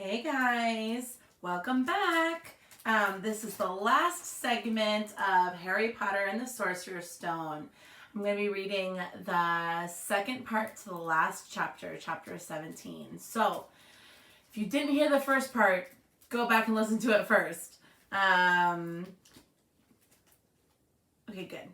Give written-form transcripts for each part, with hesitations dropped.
Hey guys, welcome back. This is the last segment of Harry Potter and the Sorcerer's Stone. I'm going to be reading the second part to the last chapter, chapter 17. So, if you didn't hear the first part, go back and listen to it first. Okay, good.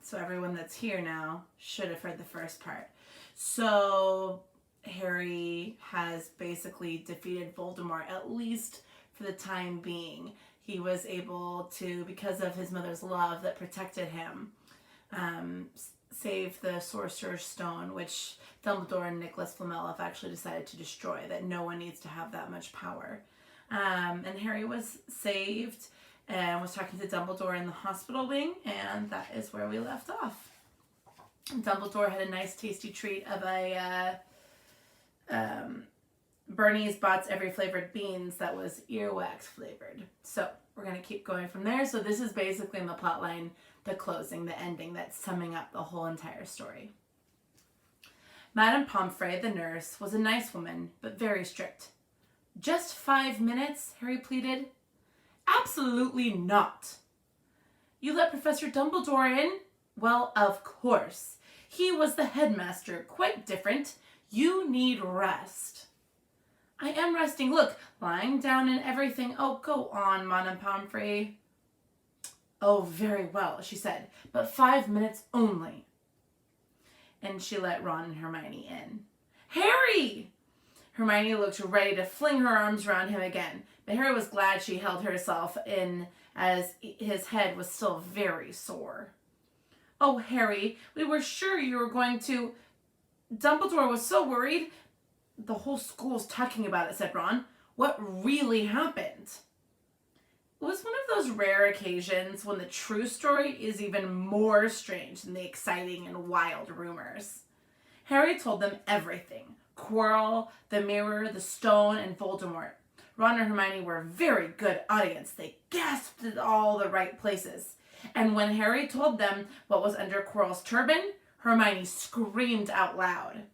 So everyone that's here now should have heard the first part. So Harry has basically defeated Voldemort, at least for the time being. He was able to, because of his mother's love that protected him, save the Sorcerer's Stone, which Dumbledore and Nicholas Flamel have actually decided to destroy, that no one needs to have that much power. And Harry was saved and was talking to Dumbledore in the hospital wing, and that is where we left off. Dumbledore had a nice tasty treat of a Bernie's Bott's Every Flavored Beans that was earwax flavored. So we're going to keep going from there. So this is basically in the plot line, the closing, the ending, that's summing up the whole entire story. Madame Pomfrey, the nurse, was a nice woman, but very strict. "Just 5 minutes?" Harry pleaded. "Absolutely not." "You let Professor Dumbledore in?" "Well, of course. He was the headmaster. Quite different. You need rest." "I am resting. Look, lying down and everything." "Oh, go on, Madame Pomfrey." "Oh, very well," she said, "but 5 minutes only." And she let Ron and Hermione in. "Harry!" Hermione looked ready to fling her arms around him again, but Harry was glad she held herself in, as his head was still very sore. "Oh, Harry, we were sure you were going to... Dumbledore was so worried." "The whole school's talking about it," said Ron. "What really happened?" It was one of those rare occasions when the true story is even more strange than the exciting and wild rumors. Harry told them everything. Quirrell, the mirror, the stone, and Voldemort. Ron and Hermione were a very good audience. They gasped at all the right places. And when Harry told them what was under Quirrell's turban, Hermione screamed out loud.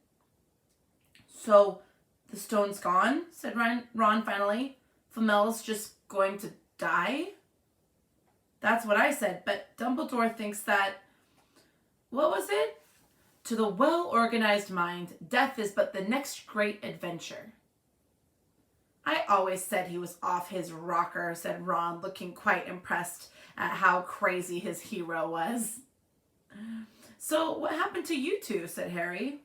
"So, the stone's gone?" said Ron finally. "Flamel's just going to die?" "That's what I said, but Dumbledore thinks that..." What was it? "To the well-organized mind, death is but the next great adventure." "I always said he was off his rocker," said Ron, looking quite impressed at how crazy his hero was. "So what happened to you two?" said Harry.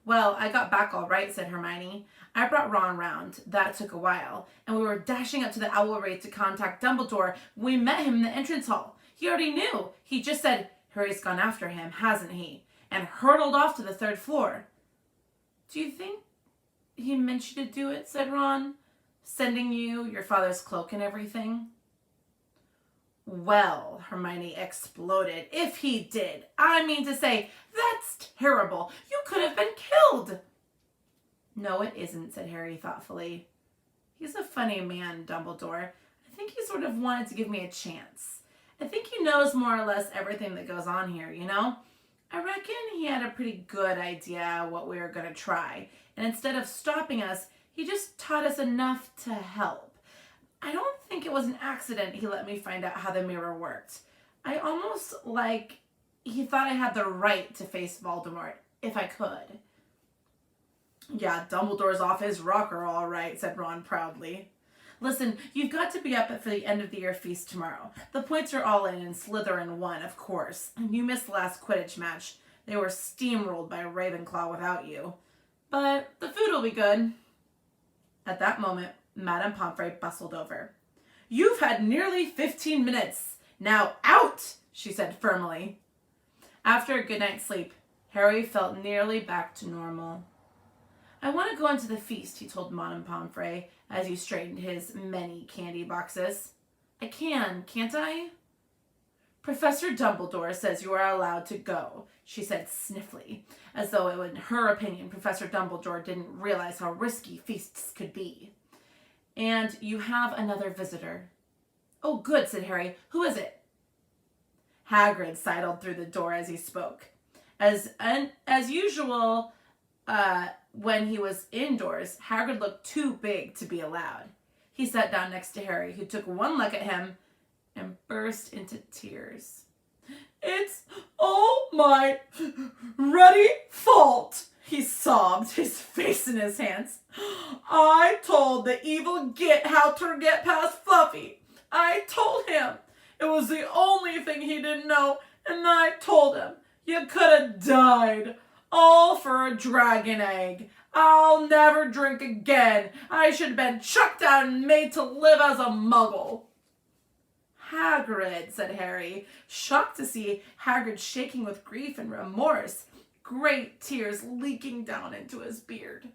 "Well, I got back all right," said Hermione. "I brought Ron round. That took a while. And we were dashing up to the Owlry to contact Dumbledore when we met him in the entrance hall. He already knew. He just said, 'Harry's gone after him, hasn't he?' and hurtled off to the 3rd floor. "Do you think he meant you to do it?" said Ron. "Sending you your father's cloak and everything?" "Well," Hermione exploded, "if he did, I mean to say, that's terrible. You could have been killed." "No, it isn't," said Harry thoughtfully. "He's a funny man, Dumbledore. I think he sort of wanted to give me a chance. I think he knows more or less everything that goes on here, you know? I reckon he had a pretty good idea what we were going to try, and instead of stopping us, he just taught us enough to help. I don't think it was an accident he let me find out how the mirror worked. I almost like he thought I had the right to face Voldemort, if I could." "Yeah, Dumbledore's off his rocker, all right," said Ron proudly. "Listen, you've got to be up for the end of the year feast tomorrow. The points are all in and Slytherin won, of course. You missed the last Quidditch match. They were steamrolled by Ravenclaw without you. But the food will be good." At that moment, Madame Pomfrey bustled over. "You've had nearly 15 minutes. Now out," she said firmly. After a good night's sleep, Harry felt nearly back to normal. "I want to go into the feast," he told Madame Pomfrey as he straightened his many candy boxes. "I can't I?" "Professor Dumbledore says you are allowed to go," she said sniffly, as though in her opinion Professor Dumbledore didn't realize how risky feasts could be. "And you have another visitor." "Oh, good," said Harry. "Who is it?" Hagrid sidled through the door as he spoke. As usual, when he was indoors, Hagrid looked too big to be allowed. He sat down next to Harry, who took one look at him and burst into tears. "It's all my ruddy fault," he sobbed, his face in his hands. "I told the evil Git how to get past Fluffy. I told him. It was the only thing he didn't know, and I told him. You could have died. All for a dragon egg. I'll never drink again. I should have been chucked out and made to live as a muggle." "Hagrid," said Harry, shocked to see Hagrid shaking with grief and remorse, great tears leaking down into his beard.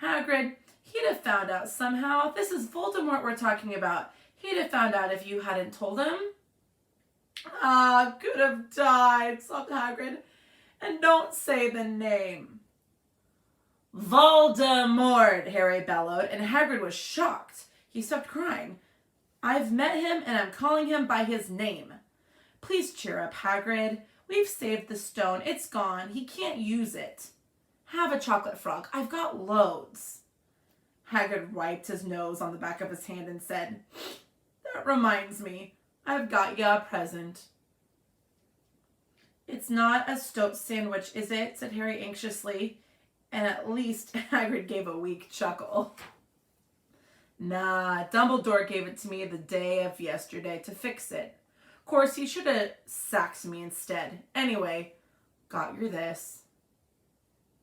"Hagrid, he'd have found out somehow. This is Voldemort we're talking about. He'd have found out if you hadn't told him." "Ah, could have died," sobbed Hagrid. "And don't say the name." "Voldemort," Harry bellowed, and Hagrid was shocked. He stopped crying. "I've met him, and I'm calling him by his name. Please cheer up, Hagrid. We've saved the stone. It's gone. He can't use it. Have a chocolate frog. I've got loads." Hagrid wiped his nose on the back of his hand and said, "That reminds me. I've got ya a present." "It's not a stoat sandwich, is it?" said Harry anxiously, and at least Hagrid gave a weak chuckle. "Nah, Dumbledore gave it to me the day of yesterday to fix it. Of course, he should have sacked me instead. Anyway, got you this."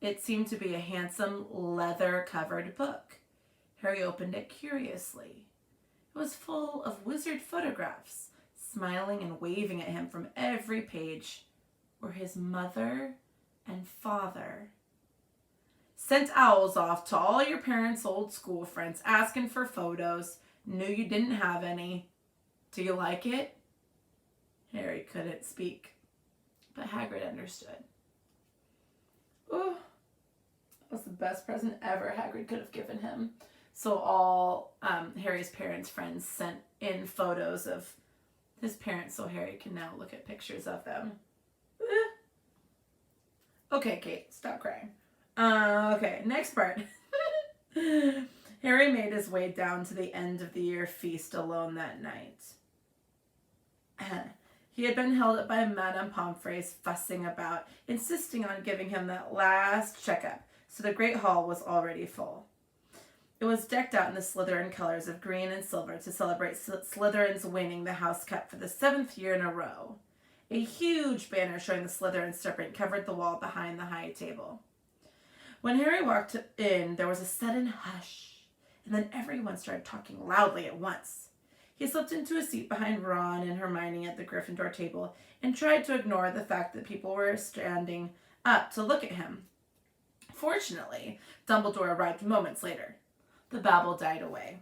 It seemed to be a handsome leather-covered book. Harry opened it curiously. It was full of wizard photographs. Smiling and waving at him from every page were his mother and father. "Sent owls off to all your parents' old school friends asking for photos. Knew you didn't have any. Do you like it?" Harry couldn't speak, but Hagrid understood. Oh, that was the best present ever Hagrid could have given him. So all Harry's parents' friends sent in photos of his parents so Harry can now look at pictures of them. Okay, Kate, stop crying. Okay, next part. Harry made his way down to the end of the year feast alone that night. He had been held up by Madame Pomfrey's fussing about, insisting on giving him that last checkup, so the great hall was already full. It was decked out in the Slytherin colors of green and silver to celebrate Slytherin's winning the House Cup for the 7th year in a row. A huge banner showing the Slytherin serpent covered the wall behind the high table. When Harry walked in, there was a sudden hush, and then everyone started talking loudly at once. He slipped into a seat behind Ron and Hermione at the Gryffindor table and tried to ignore the fact that people were standing up to look at him. Fortunately, Dumbledore arrived moments later. The babble died away.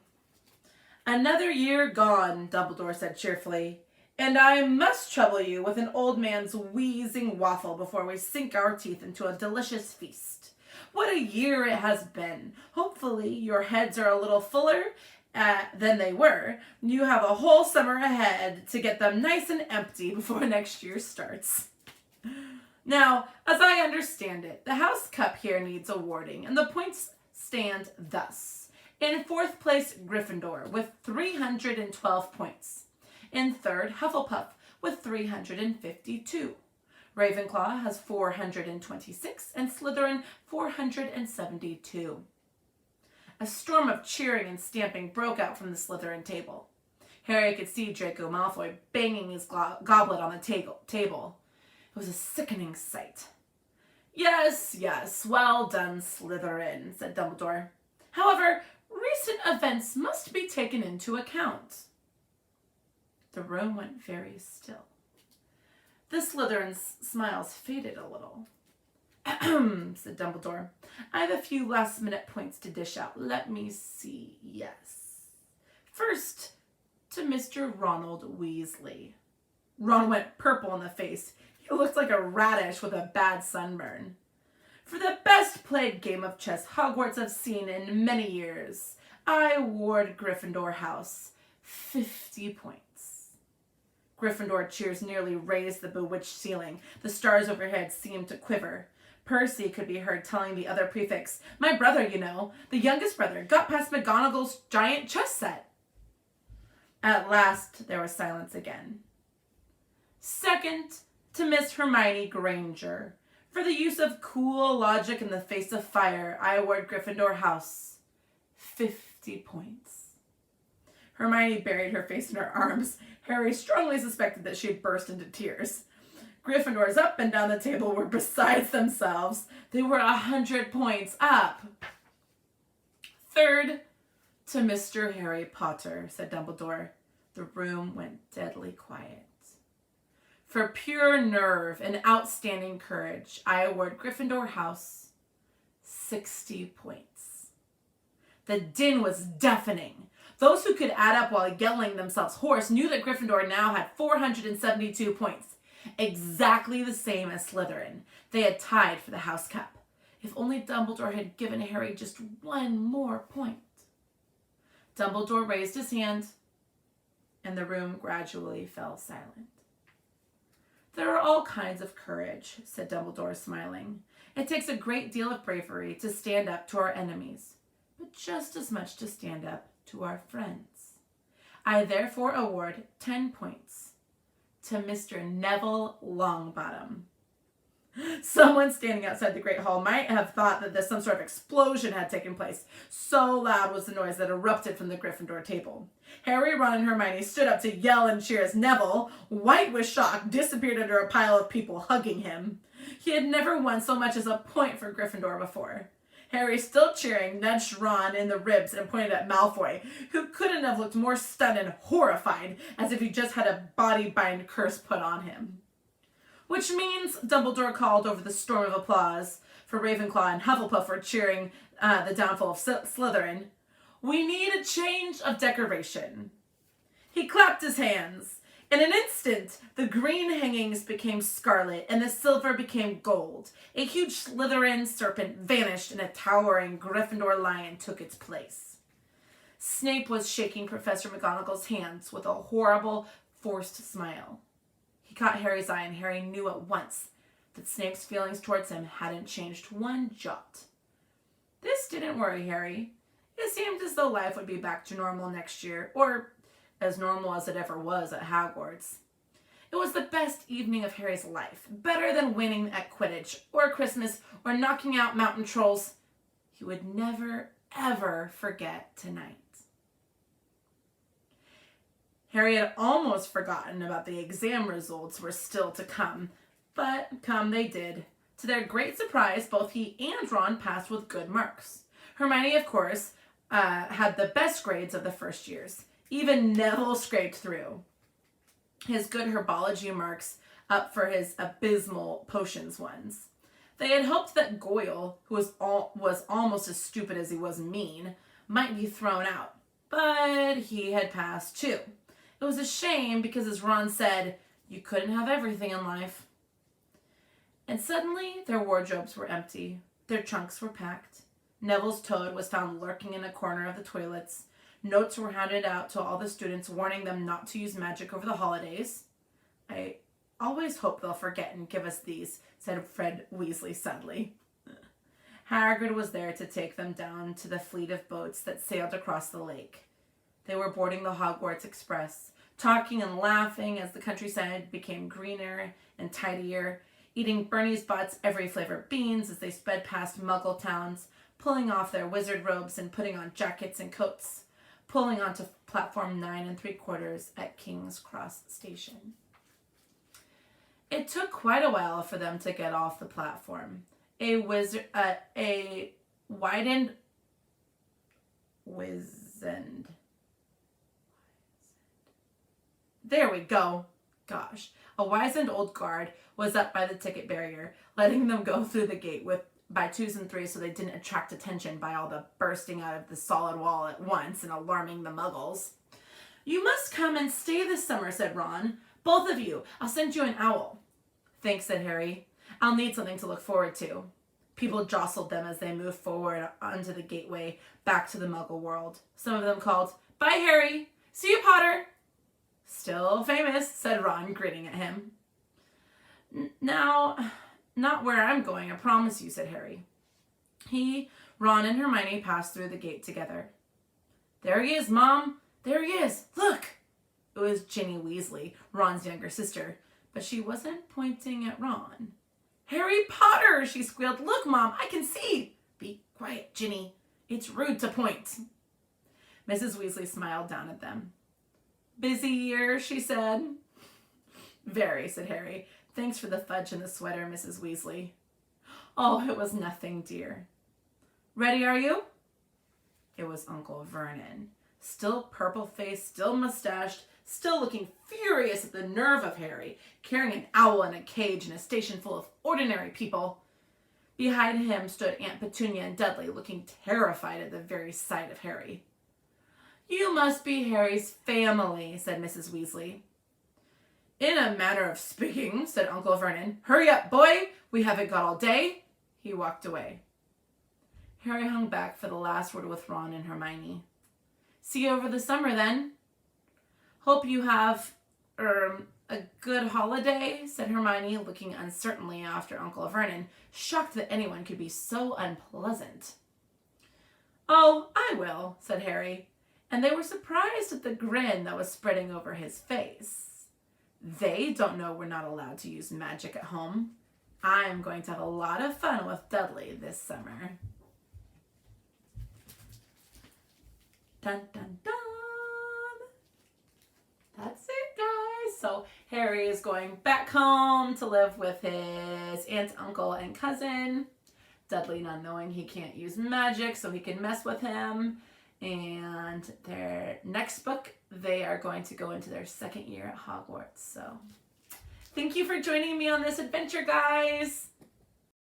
"Another year gone," Dumbledore said cheerfully, "and I must trouble you with an old man's wheezing waffle before we sink our teeth into a delicious feast. What a year it has been. Hopefully your heads are a little fuller than they were. You have a whole summer ahead to get them nice and empty before next year starts." Now, as I understand it, the House Cup here needs awarding, and the points stand thus. In 4th place, Gryffindor with 312 points. In 3rd, Hufflepuff with 352. Ravenclaw has 426, and Slytherin 472. A storm of cheering and stamping broke out from the Slytherin table. Harry could see Draco Malfoy banging his goblet on the table. It was a sickening sight. Yes, well done, Slytherin," said Dumbledore. "However, recent events must be taken into account." The room went very still. The Slytherin's smiles faded a little. "Ahem," said Dumbledore. "I have a few last-minute points to dish out. Let me see. Yes. First, to Mr. Ronald Weasley." Ron went purple in the face. He looked like a radish with a bad sunburn. "For the best played game of chess Hogwarts have seen in many years, I award Gryffindor House 50 points. Gryffindor cheers nearly raised the bewitched ceiling. The stars overhead seemed to quiver. Percy could be heard telling the other prefects, "My brother, you know, the youngest brother, got past McGonagall's giant chess set." At last, there was silence again. Second, to Miss Hermione Granger. For the use of cool logic in the face of fire, I award Gryffindor House 50 points. Hermione buried her face in her arms. Harry strongly suspected that she had burst into tears. Gryffindors up and down the table were beside themselves. They were 100 points up. Third, to Mr. Harry Potter, said Dumbledore. The room went deadly quiet. For pure nerve and outstanding courage, I award Gryffindor House 60 points. The din was deafening. Those who could add up while yelling themselves hoarse knew that Gryffindor now had 472 points, exactly the same as Slytherin. They had tied for the House Cup. If only Dumbledore had given Harry just one more point. Dumbledore raised his hand, and the room gradually fell silent. There are all kinds of courage, said Dumbledore, smiling. It takes a great deal of bravery to stand up to our enemies, but just as much to stand up to our friends. I therefore award 10 points to Mr. Neville Longbottom. Someone standing outside the Great Hall might have thought that some sort of explosion had taken place. So loud was the noise that erupted from the Gryffindor table. Harry, Ron, and Hermione stood up to yell and cheer as Neville, white with shock, disappeared under a pile of people hugging him. He had never won so much as a point for Gryffindor before. Harry, still cheering, nudged Ron in the ribs and pointed at Malfoy, who couldn't have looked more stunned and horrified, as if he just had a body-bind curse put on him. Which means, Dumbledore called over the storm of applause for Ravenclaw and Hufflepuff for cheering the downfall of Slytherin, we need a change of decoration. He clapped his hands. In an instant, the green hangings became scarlet and the silver became gold. A huge Slytherin serpent vanished and a towering Gryffindor lion took its place. Snape was shaking Professor McGonagall's hands with a horrible, forced smile. He caught Harry's eye, and Harry knew at once that Snape's feelings towards him hadn't changed one jot. This didn't worry Harry. It seemed as though life would be back to normal next year, or as normal as it ever was at Hogwarts. It was the best evening of Harry's life, better than winning at Quidditch, or Christmas, or knocking out mountain trolls. He would never, ever forget tonight. Harry had almost forgotten about the exam results were still to come, but come they did. To their great surprise, both he and Ron passed with good marks. Hermione, of course, had the best grades of the first years. Even Neville scraped through his good herbology marks up for his abysmal potions ones. They had hoped that Goyle, who was almost as stupid as he was mean, might be thrown out, but he had passed too. It was a shame because, as Ron said, you couldn't have everything in life. And suddenly, their wardrobes were empty. Their trunks were packed. Neville's toad was found lurking in a corner of the toilets. Notes were handed out to all the students warning them not to use magic over the holidays. I always hope they'll forget and give us these, said Fred Weasley sadly. Hagrid was there to take them down to the fleet of boats that sailed across the lake. They were boarding the Hogwarts Express, talking and laughing as the countryside became greener and tidier, eating Bernie's Butts every flavor beans as they sped past Muggle towns, pulling off their wizard robes and putting on jackets and coats, pulling onto platform 9 3/4 at King's Cross Station. It took quite a while for them to get off the platform. A wizened There we go. Gosh. A wizened old guard was up by the ticket barrier, letting them go through the gate by 2s and 3s so they didn't attract attention by all the bursting out of the solid wall at once and alarming the Muggles. You must come and stay this summer, said Ron. Both of you. I'll send you an owl. Thanks, said Harry. I'll need something to look forward to. People jostled them as they moved forward onto the gateway back to the Muggle world. Some of them called, Bye, Harry. See you, Potter. Still famous, said Ron, grinning at him. Now, Not where I'm going, I promise you, said Harry. He, Ron, and Hermione passed through the gate together. There he is, Mom! There he is! Look! It was Ginny Weasley, Ron's younger sister, but she wasn't pointing at Ron. Harry Potter! She squealed. Look, Mom, I can see! Be quiet, Ginny. It's rude to point. Mrs. Weasley smiled down at them. Busy year, she said. Very, said Harry. Thanks for the fudge and the sweater, Mrs. Weasley. Oh, it was nothing, dear. Ready, are you? It was Uncle Vernon. Still purple-faced, still mustached, still looking furious at the nerve of Harry, carrying an owl in a cage in a station full of ordinary people. Behind him stood Aunt Petunia and Dudley, looking terrified at the very sight of Harry. You must be Harry's family, said Mrs. Weasley. In a manner of speaking, said Uncle Vernon. Hurry up, boy! We haven't got all day. He walked away. Harry hung back for the last word with Ron and Hermione. See you over the summer, then. Hope you have, a good holiday, said Hermione, looking uncertainly after Uncle Vernon, shocked that anyone could be so unpleasant. Oh, I will, said Harry, and they were surprised at the grin that was spreading over his face. They don't know we're not allowed to use magic at home. I'm going to have a lot of fun with Dudley this summer. Dun, dun, dun. That's it, guys. So Harry is going back home to live with his aunt, uncle, and cousin. Dudley not knowing he can't use magic, so he can mess with him. And their next book, they are going to go into their second year at Hogwarts. So thank you for joining me on this adventure, guys.